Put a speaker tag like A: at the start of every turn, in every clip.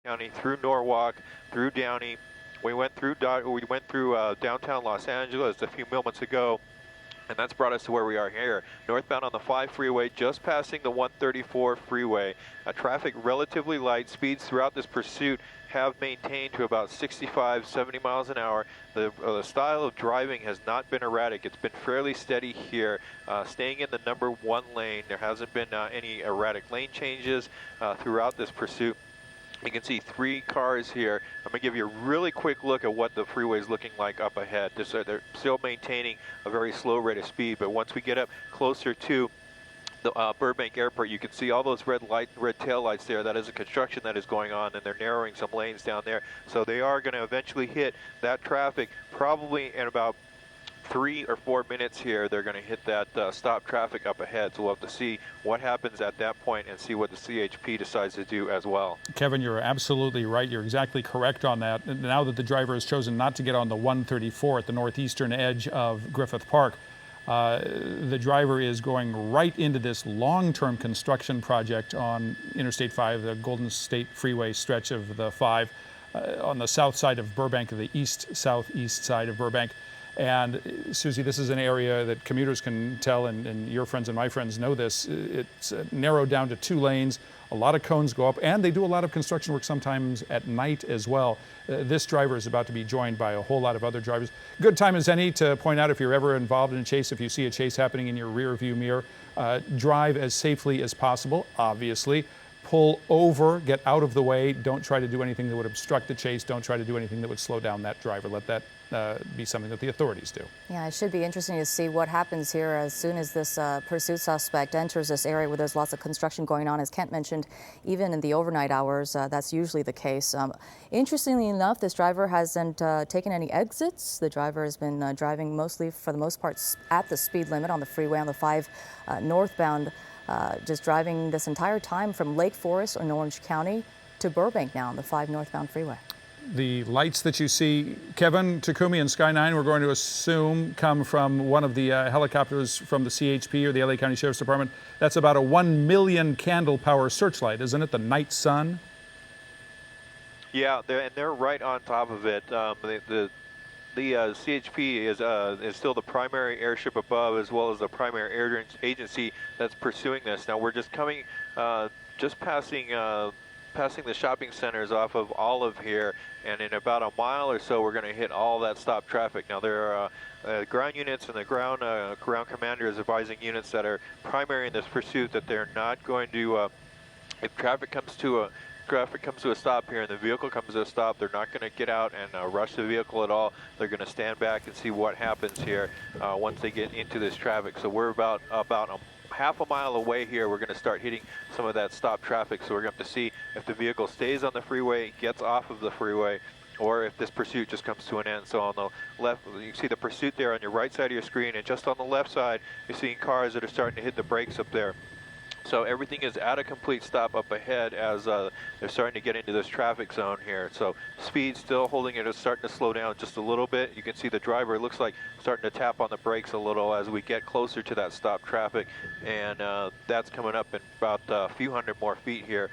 A: County, through Norwalk, through Downey. We went through downtown Los Angeles a few moments ago, and that's brought us to where we are here, northbound on the 5 freeway, just passing the 134 freeway. Traffic relatively light. Speeds throughout this pursuit have maintained to about 65, 70 miles an hour. The style of driving has not been erratic. It's been fairly steady here, staying in the number 1 lane. There hasn't been any erratic lane changes throughout this pursuit. You can see 3 cars here. I'm going to give you a really quick look at what the freeway is looking like up ahead. They're still maintaining a very slow rate of speed, but once we get up closer to the Burbank Airport, you can see all those red tail lights there. That is a construction that is going on, and they're narrowing some lanes down there. So they are going to eventually hit that traffic probably in about 3 or 4 minutes here. They're going to hit that stop traffic up ahead. So we'll have to see what happens at that point and see what the CHP decides to do as well.
B: Kevin, you're absolutely right. You're exactly correct on that. Now that the driver has chosen not to get on the 134 at the northeastern edge of Griffith Park, the driver is going right into this long-term construction project on Interstate 5, the Golden State Freeway stretch of the 5, on the south side of Burbank, the southeast side of Burbank. And Susie, this is an area that commuters can tell, and your friends and my friends know this. It's narrowed down to 2 lanes. A lot of cones go up, and they do a lot of construction work sometimes at night as well. This driver is about to be joined by a whole lot of other drivers. Good time as any to point out, if you're ever involved in a chase, if you see a chase happening in your rear view mirror, drive as safely as possible, obviously. Pull over, get out of the way. Don't try to do anything that would obstruct the chase. Don't try to do anything that would slow down that driver. Let that be something that the authorities do.
C: Yeah, it should be interesting to see what happens here as soon as this pursuit suspect enters this area where there's lots of construction going on. As Kent mentioned, even in the overnight hours, that's usually the case. Interestingly enough, this driver hasn't taken any exits. The driver has been driving mostly, for the most part, at the speed limit on the freeway on the 5 northbound. Just driving this entire time from Lake Forest in Orange County to Burbank now on the 5 northbound freeway.
B: The lights that you see, Kevin, Takumi, and Sky 9, we're going to assume come from one of the helicopters from the CHP or the LA County Sheriff's Department. That's about a 1 million candle power searchlight, isn't it? The night sun?
A: Yeah, they're right on top of it. The CHP is still the primary airship above, as well as the primary air agency that's pursuing this. Now we're just coming, just passing the shopping centers off of Olive here, and in about a mile or so we're going to hit all that stop traffic. Now there are ground units, and the ground commander is advising units that are primary in this pursuit that they're not going to, if traffic comes to a stop here and the vehicle comes to a stop, they're not going to get out and rush the vehicle at all. They're going to stand back and see what happens here once they get into this traffic. So we're about half a mile away here. We're going to start hitting some of that stop traffic. So we're going to have to see if the vehicle stays on the freeway, gets off of the freeway, or if this pursuit just comes to an end. So on the left, you can see the pursuit there on your right side of your screen, and just on the left side, you're seeing cars that are starting to hit the brakes up there. So everything is at a complete stop up ahead as they're starting to get into this traffic zone here. So speed still holding it, is starting to slow down just a little bit. You can see the driver, it looks like, starting to tap on the brakes a little as we get closer to that stop traffic. And that's coming up in about a few hundred more feet here.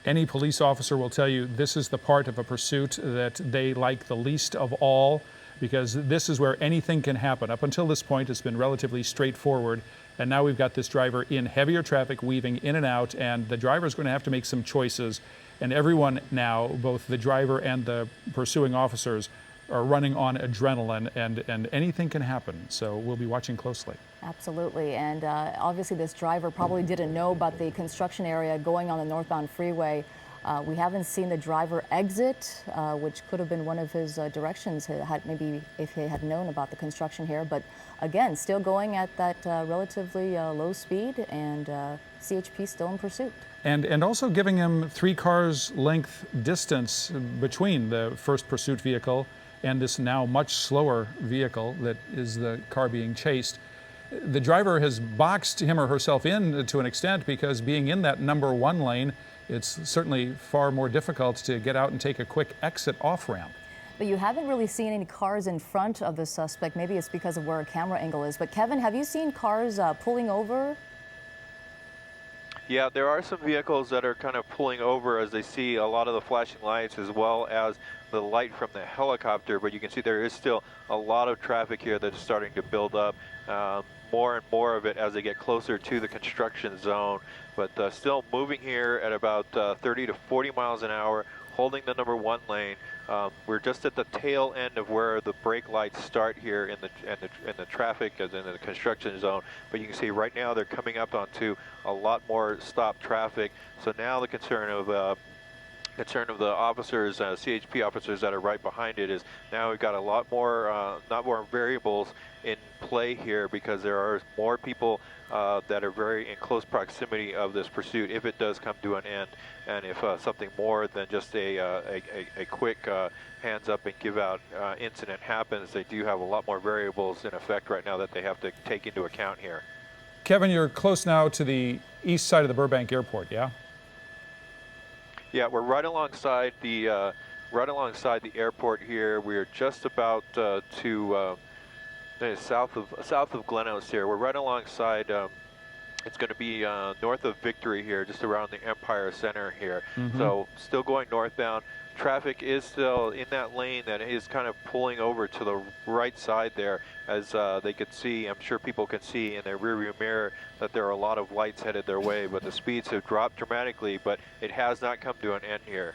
B: Any police officer will tell you this is the part of a pursuit that they like the least of all, because this is where anything can happen. Up until this point, it's been relatively straightforward. And now we've got this driver in heavier traffic, weaving in and out, and the driver's going to have to make some choices. And everyone now, both the driver and the pursuing officers, are running on adrenaline, and anything can happen. So we'll be watching closely.
C: Absolutely. And obviously this driver probably didn't know about the construction area going on the northbound freeway. We haven't seen the driver exit, which could have been one of his directions, maybe if he had known about the construction here. But again, still going at that relatively low speed, and CHP still in pursuit.
B: And also giving him 3 cars length distance between the first pursuit vehicle and this now much slower vehicle that is the car being chased. The driver has boxed him or herself in to an extent, because being in that number 1 lane, it's certainly far more difficult to get out and take a quick exit off ramp.
C: But you haven't really seen any cars in front of the suspect. Maybe it's because of where a camera angle is. But Kevin, have you seen cars pulling over?
A: Yeah, there are some vehicles that are kind of pulling over as they see a lot of the flashing lights as well as the light from the helicopter, but you can see there is still a lot of traffic here that is starting to build up. More and more of it as they get closer to the construction zone, but still moving here at about 30 to 40 miles an hour, holding the number 1 lane. We're just at the tail end of where the brake lights start here in the traffic, as in the construction zone. But you can see right now they're coming up onto a lot more stopped traffic. So now the concern of the officers, CHP officers that are right behind it, is now we've got a lot more variables in play here, because there are more people that are very in close proximity of this pursuit if it does come to an end, and if something more than just a quick hands up and give out incident happens, they do have a lot more variables in effect right now that they have to take into account here.
B: Kevin, you're close now to the east side of the Burbank Airport, yeah?
A: Yeah, we're right alongside the airport here. We're just about south of Glen Oaks here. We're right alongside. It's going to be north of Victory here, just around the Empire Center here. So still going northbound. Traffic is still in that lane that is kind of pulling over to the right side there, as they could see, I'm sure people can see in their rearview mirror, that there are a lot of lights headed their way, but the speeds have dropped dramatically, but it has not come to an end here.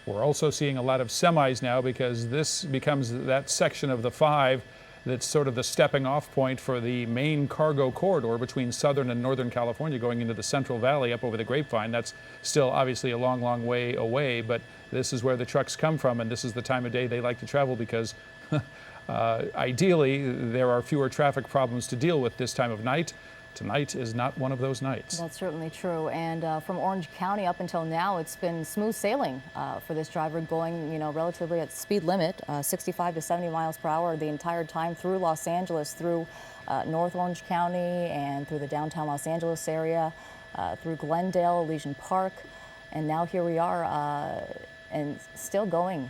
B: We're also seeing a lot of semis now, because this becomes that section of the 5 that's sort of the stepping off point for the main cargo corridor between Southern and Northern California, going into the Central Valley up over the Grapevine. That's still obviously a long, long way away, but this is where the trucks come from, and this is the time of day they like to travel, because ideally there are fewer traffic problems to deal with this time of night. Tonight is not one of those nights.
C: That's certainly true. And from Orange County up until now, it's been smooth sailing for this driver, going, relatively at speed limit, 65 to 70 miles per hour the entire time through Los Angeles, through North Orange County, and through the downtown Los Angeles area, through Glendale, Elysian Park, and now here we are, and still going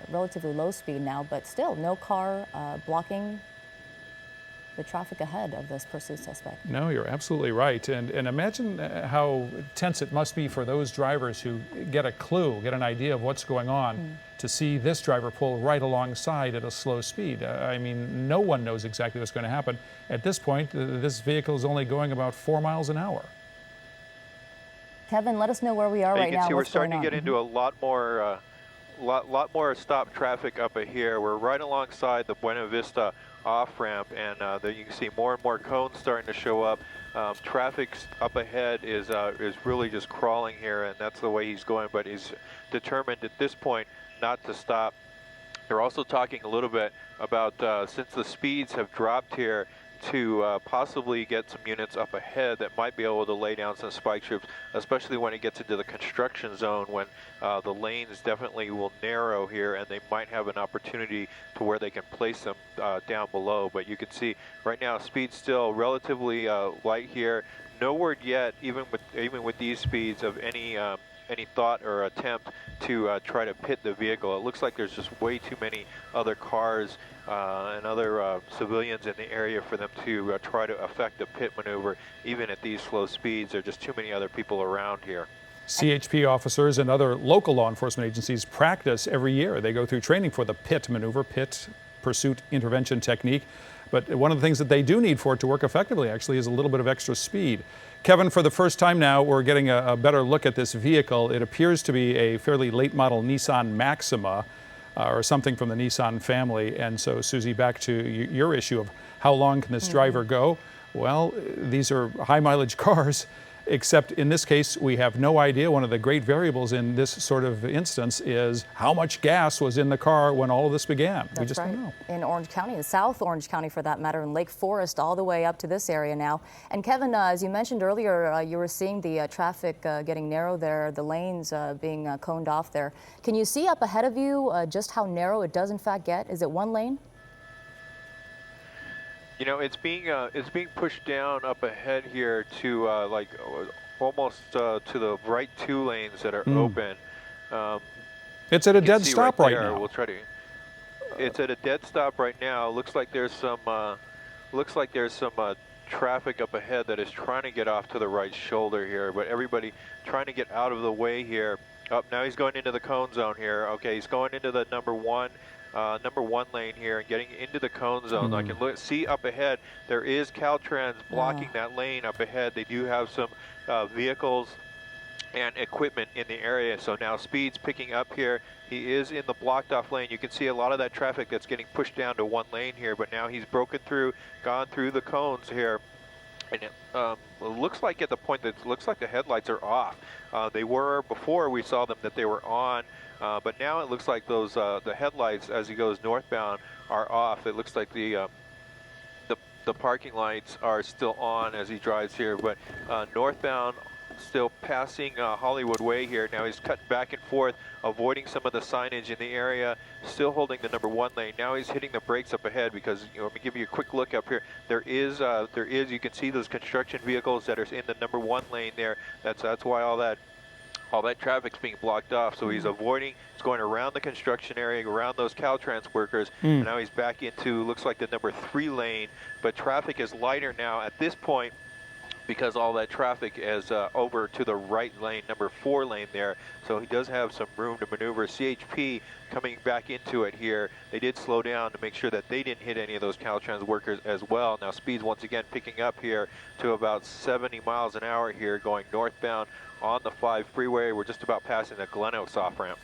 C: relatively low speed now, but still no car blocking the traffic ahead of this pursuit suspect.
B: No, you're absolutely right. And imagine how tense it must be for those drivers who get a clue, get an idea of what's going on, to see this driver pull right alongside at a slow speed. I mean, no one knows exactly what's going to happen. At this point, this vehicle is only going about 4 miles an hour.
C: Kevin, let us know where we are right now.
A: You can see we're starting to get into a lot more stopped traffic up here. We're right alongside the Buena Vista off-ramp, and there you can see more and more cones starting to show up. Traffic up ahead is really just crawling here, and that's the way he's going, but he's determined at this point not to stop. They're also talking a little bit about, since the speeds have dropped here, to possibly get some units up ahead that might be able to lay down some spike strips, especially when it gets into the construction zone, when the lanes definitely will narrow here, and they might have an opportunity to where they can place them down below. But you can see right now speed's still relatively light here. No word yet, even with these speeds, of any thought or attempt to try to pit the vehicle. It looks like there's just way too many other cars and other civilians in the area for them to try to effect a pit maneuver. Even at these slow speeds, there are just too many other people around here.
B: CHP officers and other local law enforcement agencies practice every year. They go through training for the pit maneuver, pit pursuit intervention technique. But one of the things that they do need for it to work effectively, actually, is a little bit of extra speed. Kevin, for the first time now, we're getting a better look at this vehicle. It appears to be a fairly late model Nissan Maxima, or something from the Nissan family. And so, Susie, back to your issue of how long can this driver go? Well, these are high mileage cars, except in this case, we have no idea. One of the great variables in this sort of instance is how much gas was in the car when all of this began. We just don't know.
C: In Orange County, in South Orange County for that matter, in Lake Forest, all the way up to this area now. And Kevin, as you mentioned earlier, you were seeing the traffic getting narrow there, the lanes being coned off there. Can you see up ahead of you just how narrow it does in fact get? Is it one lane?
A: You know, it's being pushed down up ahead here to like almost to the right 2 lanes that are open.
B: It's at a dead stop right now.
A: We'll try to. It's at a dead stop right now. Looks like there's some traffic up ahead that is trying to get off to the right shoulder here, but everybody trying to get out of the way here. Oh, now he's going into the cone zone here. Okay, he's going into the number one lane here and getting into the cone zone. I can see up ahead, there is Caltrans blocking that lane up ahead. They do have some vehicles and equipment in the area, so now speed's picking up here. He is in the blocked off lane. You can see a lot of that traffic that's getting pushed down to one lane here, but now he's broken through, gone through the cones here. And it looks like at the point that it looks like the headlights are off. They were before we saw them that they were on, but now it looks like those the headlights as he goes northbound are off. It looks like the parking lights are still on as he drives here, but northbound still passing Hollywood Way here. Now he's cutting back and forth, avoiding some of the signage in the area, still holding the number one lane. Now he's hitting the brakes up ahead because, you know, let me give you a quick look up here. There is, you can see those construction vehicles that are in the number one lane there. That's why all that traffic's being blocked off. So he's avoiding, he's going around the construction area, around those Caltrans workers, and now he's back into, looks like the number 3 lane, but traffic is lighter now at this point because all that traffic is over to the right lane, number 4 lane there. So he does have some room to maneuver. CHP coming back into it here. They did slow down to make sure that they didn't hit any of those Caltrans workers as well. Now speed's once again picking up here to about 70 miles an hour here, going northbound on the 5 freeway. We're just about passing the Glen Oaks off-ramp.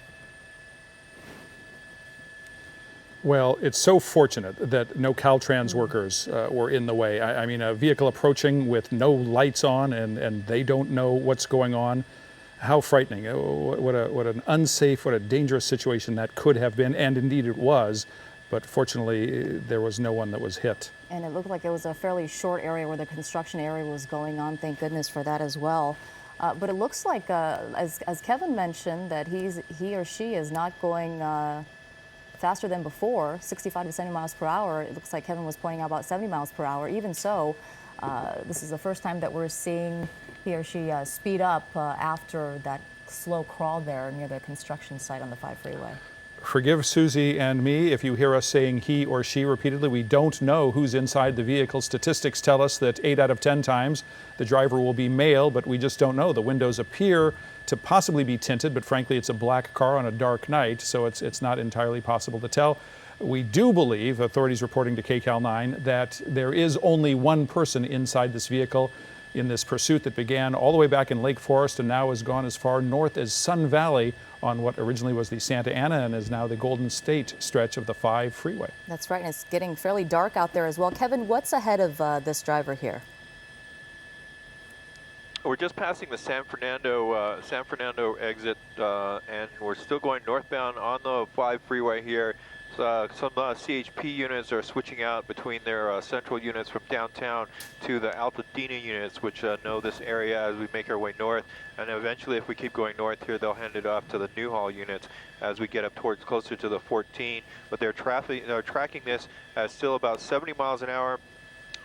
B: Well, it's so fortunate that no Caltrans workers were in the way. I mean, a vehicle approaching with no lights on and they don't know what's going on. How frightening. What an unsafe, what a dangerous situation that could have been, and indeed it was. But fortunately, there was no one that was hit.
C: And it looked like it was a fairly short area where the construction area was going on. Thank goodness for that as well. But it looks like, as Kevin mentioned, that he or she is not going faster than before, 65 to 70 miles per hour. It looks like Kevin was pointing out about 70 miles per hour. Even so, this is the first time that we're seeing he or she speed up after that slow crawl there near the construction site on the 5 freeway.
B: Forgive Susie and me if you hear us saying he or she repeatedly. We don't know who's inside the vehicle. Statistics tell us that 8 out of 10 times the driver will be male, but we just don't know. The windows appear to possibly be tinted, but frankly it's a black car on a dark night, so it's not entirely possible to tell. We do believe, authorities reporting to KCAL 9, that there is only one person inside this vehicle in this pursuit that began all the way back in Lake Forest and now has gone as far north as Sun Valley on what originally was the Santa Ana and is now the Golden State stretch of the 5 freeway.
C: That's right, and it's getting fairly dark out there as well. Kevin, what's ahead of this driver here?
A: We're just passing the San Fernando exit, and we're still going northbound on the 5 freeway here. Some CHP units are switching out between their central units from downtown to the Altadena units, which know this area as we make our way north. And eventually, if we keep going north here, they'll hand it off to the Newhall units as we get up towards closer to the 14. But they're tracking this at still about 70 miles an hour.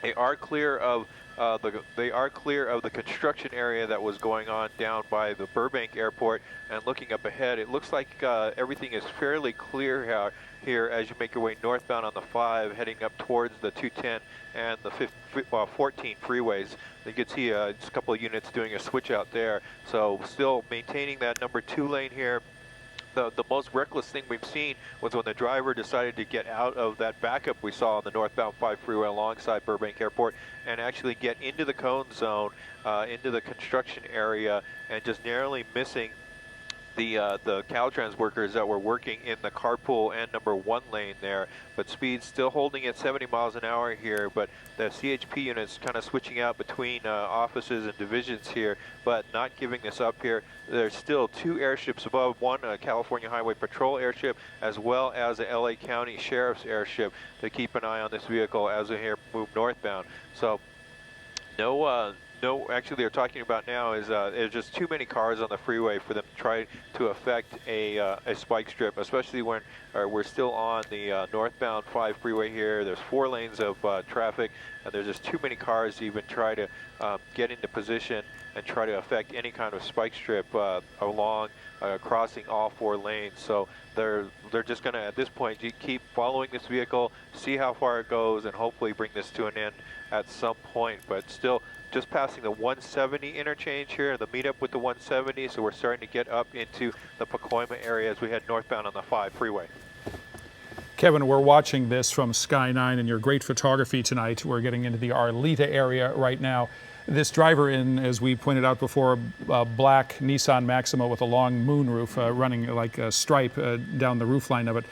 A: They are clear of the construction area that was going on down by the Burbank Airport. And looking up ahead, it looks like everything is fairly clear here as you make your way northbound on the 5, heading up towards the 210 and the 14 freeways. You can see just a couple of units doing a switch out there. So still maintaining that number 2 lane here. The most reckless thing we've seen was when the driver decided to get out of that backup we saw on the northbound 5 freeway alongside Burbank Airport and actually get into the cone zone, into the construction area, and just narrowly missing the Caltrans workers that were working in the carpool and number 1 lane there. But speed's still holding at 70 miles an hour here, but the CHP units kind of switching out between offices and divisions here, but not giving this up here. There's still 2 airships above, one a California Highway Patrol airship, as well as a LA County Sheriff's airship to keep an eye on this vehicle as we move northbound. So no, actually they're talking about now is there's just too many cars on the freeway for them to try to affect a spike strip, especially when we're still on the northbound 5 freeway here. There's 4 lanes of traffic, and there's just too many cars to even try to get into position and try to affect any kind of spike strip along crossing all 4 lanes. So they're just going to, at this point, keep following this vehicle, see how far it goes, and hopefully bring this to an end at some point. But still, just passing the 170 interchange here, the meetup with the 170, so we're starting to get up into the Pacoima area as we head northbound on the 5 freeway.
B: Kevin, we're watching this from Sky 9 and your great photography tonight. We're getting into the Arleta area right now. This driver in, as we pointed out before, a black Nissan Maxima with a long moonroof running like a stripe down the roofline of it,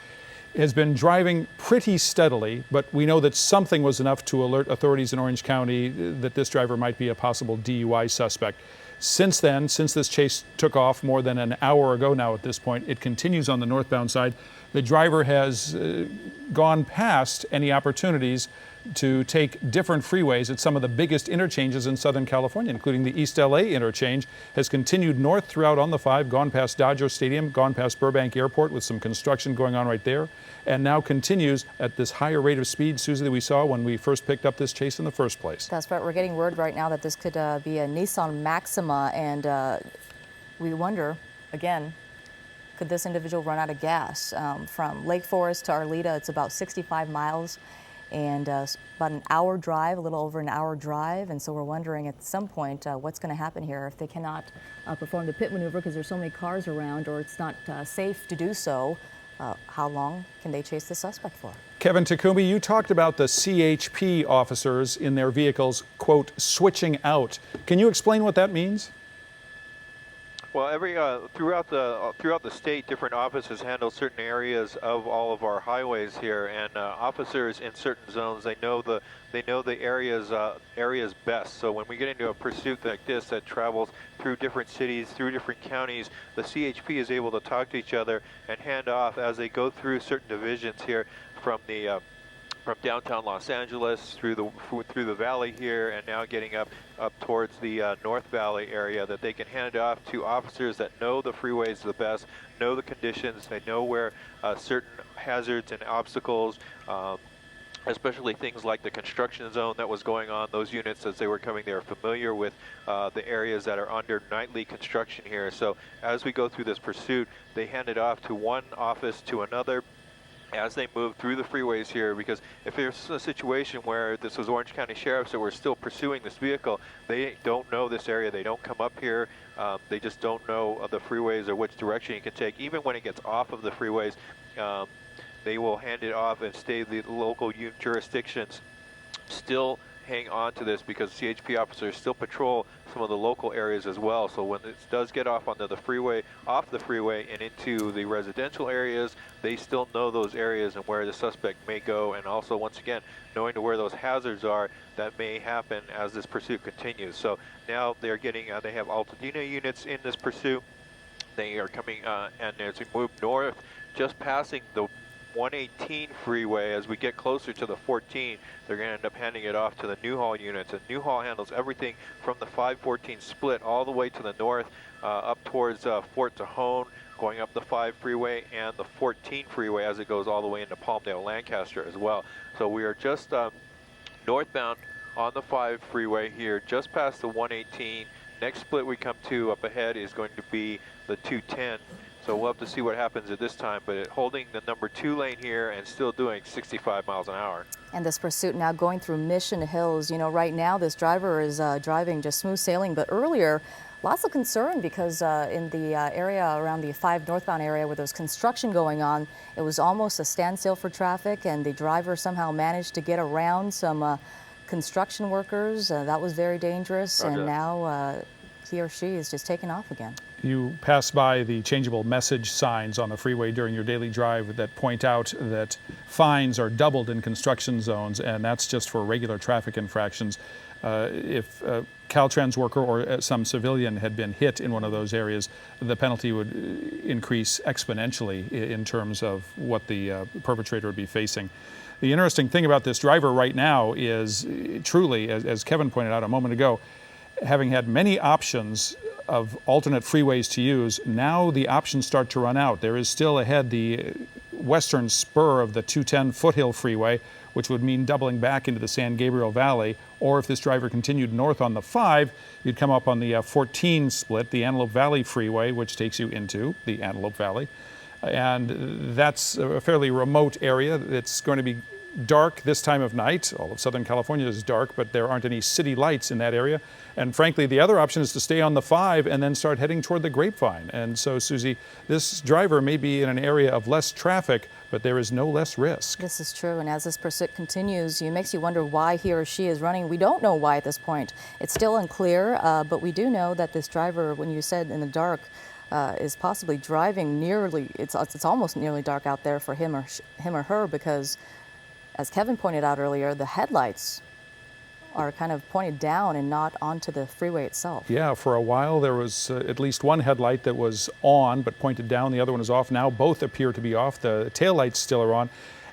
B: has been driving pretty steadily, but we know that something was enough to alert authorities in Orange County that this driver might be a possible DUI suspect. Since then, since this chase took off more than an hour ago now at this point, it continues on the northbound side. The driver has gone past any opportunities to take different freeways at some of the biggest interchanges in Southern California, including the East LA interchange, has continued north throughout on the 5, gone past Dodger Stadium, gone past Burbank Airport with some construction going on right there, and now continues at this higher rate of speed, Susie, that we saw when we first picked up this chase in the first place.
C: That's right. We're getting word right now that this could be a Nissan Maxima, and we wonder, again, could this individual run out of gas? From Lake Forest to Arleta, it's about 65 miles. And about an hour drive, a little over an hour drive, and so we're wondering at some point what's going to happen here if they cannot perform the pit maneuver because there's so many cars around, or it's not safe to do so. How long can they chase the suspect for?
B: Kevin Takumi, you talked about the CHP officers in their vehicles, quote, switching out. Can you explain what that means?
A: Well, throughout the state, different offices handle certain areas of all of our highways here, and officers in certain zones, they know the areas best. So when we get into a pursuit like this that travels through different cities, through different counties, the CHP is able to talk to each other and hand off as they go through certain divisions here from downtown Los Angeles through the valley here, and now getting up towards the North Valley area, that they can hand it off to officers that know the freeways the best, know the conditions, they know where certain hazards and obstacles, especially things like the construction zone that was going on. Those units, as they were coming, they are familiar with the areas that are under nightly construction here. So as we go through this pursuit, they hand it off to one office to another as they move through the freeways here, because if there's a situation where this was Orange County Sheriffs that were still pursuing this vehicle, they don't know this area, they don't come up here, they just don't know the freeways or which direction you can take. Even when it gets off of the freeways, they will hand it off and stay the local jurisdictions still hang on to this, because CHP officers still patrol some of the local areas as well. So when it does get off onto the freeway, off the freeway and into the residential areas, they still know those areas and where the suspect may go, and also, once again, knowing to where those hazards are that may happen as this pursuit continues. So now they're getting, they have Altadena units in this pursuit. They are coming, and as we move north, just passing the 118 freeway, as we get closer to the 14, they're going to end up handing it off to the Newhall units. And Newhall handles everything from the 514 split all the way to the north, up towards Fort Tejon, going up the 5 freeway and the 14 freeway as it goes all the way into Palmdale, Lancaster as well. So we are just northbound on the 5 freeway here, just past the 118. Next split we come to up ahead is going to be the 210. So we'll have to see what happens at this time, but holding the number 2 lane here and still doing 65 miles an hour.
C: And this pursuit now going through Mission Hills. You know, right now this driver is driving just smooth sailing, but earlier, lots of concern because in the area around the 5 northbound area where there was construction going on, it was almost a standstill for traffic, and the driver somehow managed to get around some construction workers. That was very dangerous, and now he or she is just taking off again.
B: You pass by the changeable message signs on the freeway during your daily drive that point out that fines are doubled in construction zones, and that's just for regular traffic infractions. If a Caltrans worker or some civilian had been hit in one of those areas, the penalty would increase exponentially in terms of what the perpetrator would be facing. The interesting thing about this driver right now is truly, as Kevin pointed out a moment ago, having had many options of alternate freeways to use, now the options start to run out. There is still ahead the western spur of the 210 Foothill Freeway, which would mean doubling back into the San Gabriel Valley. Or if this driver continued north on the 5, you'd come up on the 14 split, the Antelope Valley Freeway, which takes you into the Antelope Valley. And that's a fairly remote area. It's going to be dark this time of night. All of Southern California is dark, but there aren't any city lights in that area. And frankly, the other option is to stay on the 5 and then start heading toward the Grapevine. And so, Susie, this driver may be in an area of less traffic, but there is no less risk.
C: This is true, and as this pursuit continues, it makes you wonder why he or she is running. We don't know why at this point. It's still unclear, but we do know that this driver, when you said in the dark, is possibly driving nearly, it's almost nearly dark out there for him or her, because as Kevin pointed out earlier, the headlights are kind of pointed down and not onto the freeway itself.
B: Yeah, for a while there was at least one headlight that was on but pointed down, the other one is off. Now both appear to be off. The taillights still are on.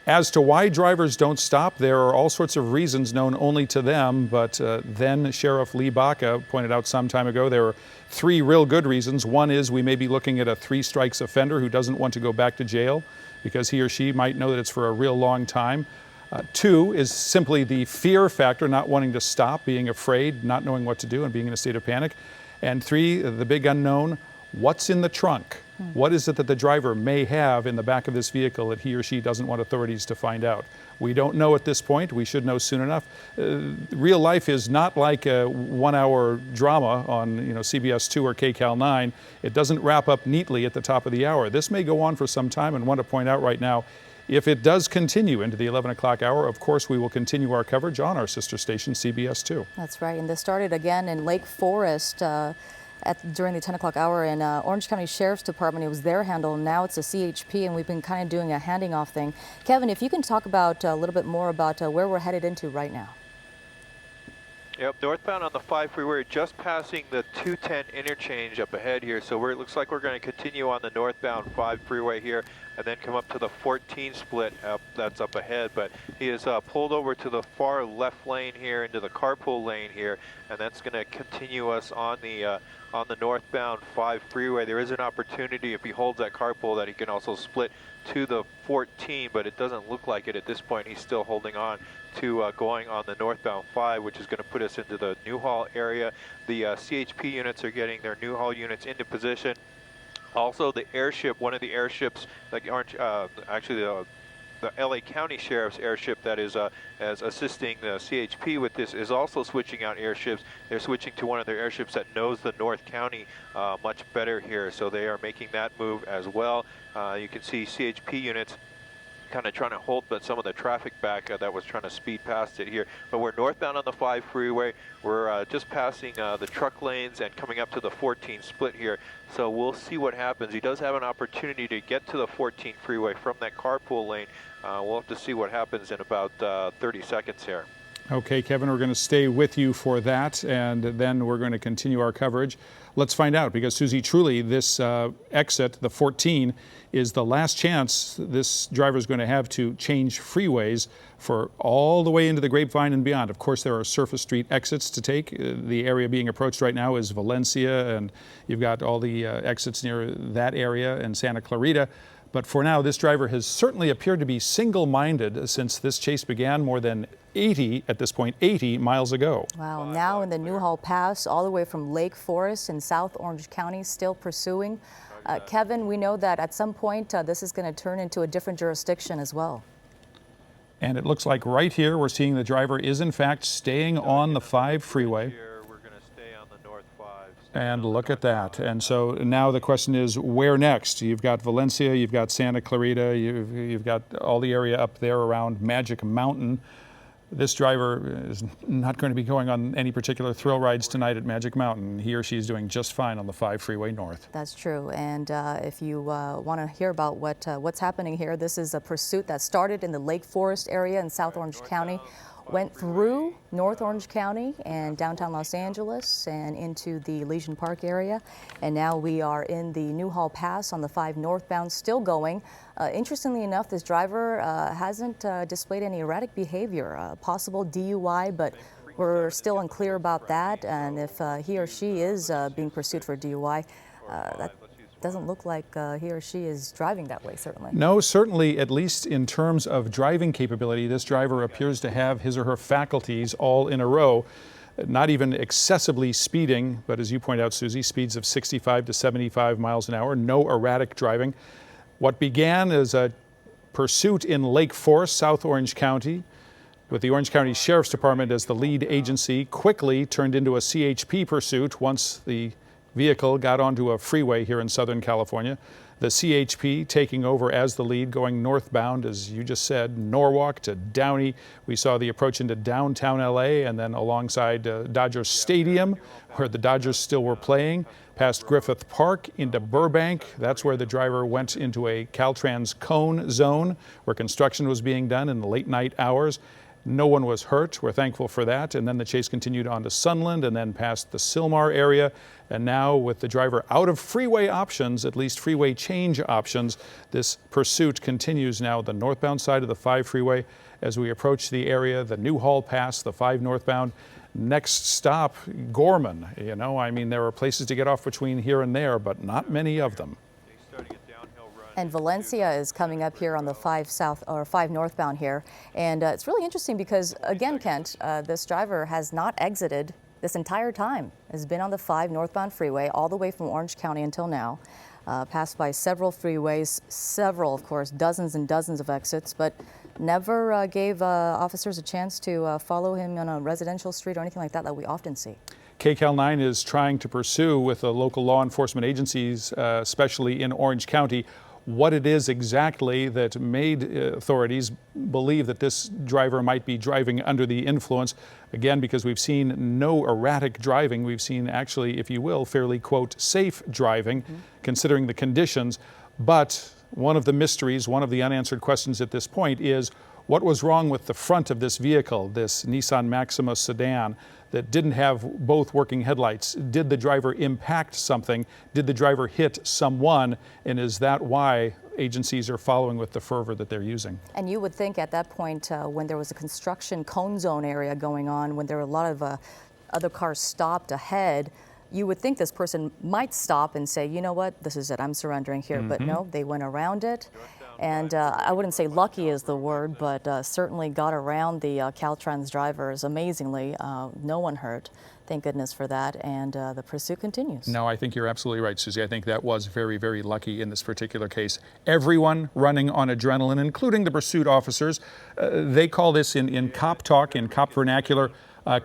B: As to why drivers don't stop, there are all sorts of reasons known only to them, but then Sheriff Lee Baca pointed out some time ago there are 3 real good reasons. One is we may be looking at a 3 strikes offender who doesn't want to go back to jail because he or she might know that it's for a real long time. 2 is simply the fear factor, not wanting to stop, being afraid, not knowing what to do, and being in a state of panic. And 3, the big unknown, what's in the trunk? What is it that the driver may have in the back of this vehicle that he or she doesn't want authorities to find out? We don't know at this point. We should know soon enough. Real life is not like a 1-hour drama on CBS 2 or KCAL 9. It doesn't wrap up neatly at the top of the hour. This may go on for some time, and want to point out right now, if it does continue into the 11 o'clock hour, of course, we will continue our coverage on our sister station, CBS 2.
C: That's right, and this started again in Lake Forest during the 10 o'clock hour in Orange County Sheriff's Department. It was their handle. Now it's a CHP, and we've been kind of doing a handing off thing. Kevin, if you can talk about a little bit more about where we're headed into right now.
A: Yep, northbound on the 5 freeway, just passing the 210 interchange up ahead here. So it looks like we're going to continue on the northbound 5 freeway here and then come up to the 14 split that's up ahead. But he is pulled over to the far left lane here into the carpool lane here, and that's going to continue us on the northbound 5 freeway. There is an opportunity if he holds that carpool that he can also split to the 14, but it doesn't look like it at this point. He's still holding on to going on the northbound 5, which is going to put us into the Newhall area. The CHP units are getting their Newhall units into position. Also, the airship, one of the airships, like actually the LA County Sheriff's airship that is as assisting the CHP with this, is also switching out airships. They're switching to one of their airships that knows the North County much better here, so they are making that move as well. You can see CHP units kind of trying to hold but some of the traffic back that was trying to speed past it here. But we're northbound on the 5 freeway. We're just passing the truck lanes and coming up to the 14 split here. So we'll see what happens. He does have an opportunity to get to the 14 freeway from that carpool lane. We'll have to see what happens in about 30 seconds here.
B: Okay, Kevin, we're going to stay with you for that, and then we're going to continue our coverage. Let's find out, because Susie, truly, this exit, the 14, is the last chance this driver is going to have to change freeways for all the way into the Grapevine and beyond. Of course, there are surface street exits to take. The area being approached right now is Valencia, and you've got all the exits near that area and Santa Clarita. But for now, this driver has certainly appeared to be single-minded since this chase began more than 80 miles ago.
C: Wow, now in the Newhall Pass, all the way from Lake Forest in South Orange County, still pursuing. Kevin, we know that at some point this is going to turn into a different jurisdiction as well.
B: And it looks like right here we're seeing the driver is in fact staying on the 5 freeway. And look at that. And so now the question is, where next? You've got Valencia, you've got Santa Clarita, you've got all the area up there around Magic Mountain. This driver is not going to be going on any particular thrill rides tonight at Magic Mountain. He or she is doing just fine on the 5 freeway north.
C: That's true. And if you want to hear about what's happening here, this is a pursuit that started in the Lake Forest area in South Orange County, went through North Orange County and downtown Los Angeles and into the Legion Park area. And now we are in the Newhall Pass on the 5 northbound, still going. Interestingly enough, this driver hasn't displayed any erratic behavior, possible DUI, but we're still unclear about that. And if he or she is being pursued for DUI, doesn't look like he or she is driving that way, certainly.
B: No, certainly, at least in terms of driving capability, this driver appears to have his or her faculties all in a row. Not even excessively speeding, but as you point out, Susie, speeds of 65 to 75 miles an hour, no erratic driving. What began as a pursuit in Lake Forest, South Orange County, with the Orange County Sheriff's Department as the lead agency, quickly turned into a CHP pursuit once the vehicle got onto a freeway here in Southern California. The CHP taking over as the lead, going northbound, as you just said, Norwalk to Downey. We saw the approach into downtown LA and then alongside Dodger Stadium, where the Dodgers still were playing, past Griffith Park into Burbank. That's where the driver went into a Caltrans cone zone where construction was being done in the late night hours. No one was hurt. We're thankful for that. And then the chase continued on to Sunland and then past the Sylmar area. And now with the driver out of freeway options, at least freeway change options, this pursuit continues now the northbound side of the 5 freeway as we approach the area, the Newhall Pass, the 5 northbound. Next stop, Gorman. You know, I mean, there are places to get off between here and there, but not many of them.
C: And Valencia is coming up here on the 5 south or 5 northbound here. And it's really interesting because, again, Kent, this driver has not exited this entire time, has been on the 5 northbound freeway all the way from Orange County until now. Passed by several freeways, several, of course, dozens and dozens of exits, but never gave officers a chance to follow him on a residential street or anything like that that we often see.
B: KCAL 9 is trying to pursue with the local law enforcement agencies, especially in Orange County, what it is exactly that made authorities believe that this driver might be driving under the influence. Again, because we've seen no erratic driving, we've seen actually, if you will, fairly, quote, safe driving, considering the conditions. But one of the mysteries, one of the unanswered questions at this point is, what was wrong with the front of this vehicle, this Nissan Maxima sedan, that didn't have both working headlights? Did the driver impact something? Did the driver hit someone? And is that why agencies are following with the fervor that they're using?
C: And you would think at that point, when there was a construction cone zone area going on, when there were a lot of other cars stopped ahead, you would think this person might stop and say, you know what, this is it, I'm surrendering here. But no, they went around it. And I wouldn't say lucky is the word, but certainly got around the Caltrans drivers amazingly. No one hurt. Thank goodness for that. And the pursuit continues.
B: No, I think you're absolutely right, Susie. I think that was very, very lucky in this particular case. Everyone running on adrenaline, including the pursuit officers. They call this in cop talk, in cop vernacular,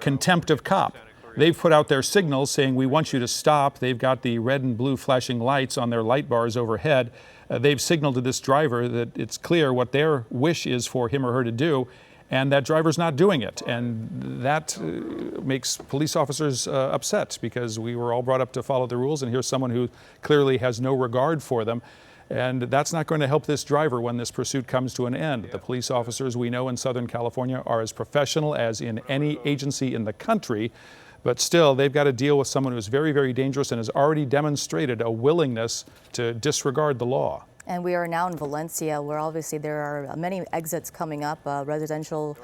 B: contempt of cop. They've put out their signals saying, we want you to stop. They've got the red and blue flashing lights on their light bars overhead. They've signaled to this driver that it's clear what their wish is for him or her to do, and that driver's not doing it. And that makes police officers upset, because we were all brought up to follow the rules, and here's someone who clearly has no regard for them. And that's not going to help this driver when this pursuit comes to an end. The police officers we know in Southern California are as professional as in any agency in the country. But still, they've got to deal with someone who's very, very dangerous and has already demonstrated a willingness to disregard the law.
C: And we are now in Valencia, where obviously there are many exits coming up, residential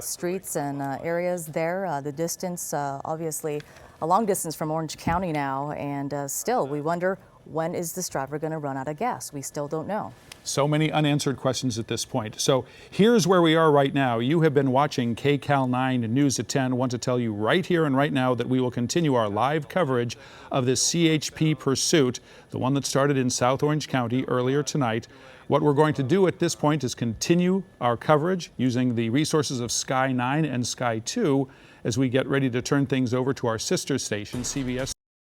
C: streets and areas there. The distance, obviously, a long distance from Orange County now. And still, we wonder, when is this driver going to run out of gas? We still don't know.
B: So many unanswered questions at this point. So here's where we are right now. You have been watching KCAL 9 News at 10. I want to tell you right here and right now that we will continue our live coverage of this CHP pursuit, the one that started in South Orange County earlier tonight. What we're going to do at this point is continue our coverage using the resources of Sky 9 and Sky 2 as we get ready to turn things over to our sister station, CBS.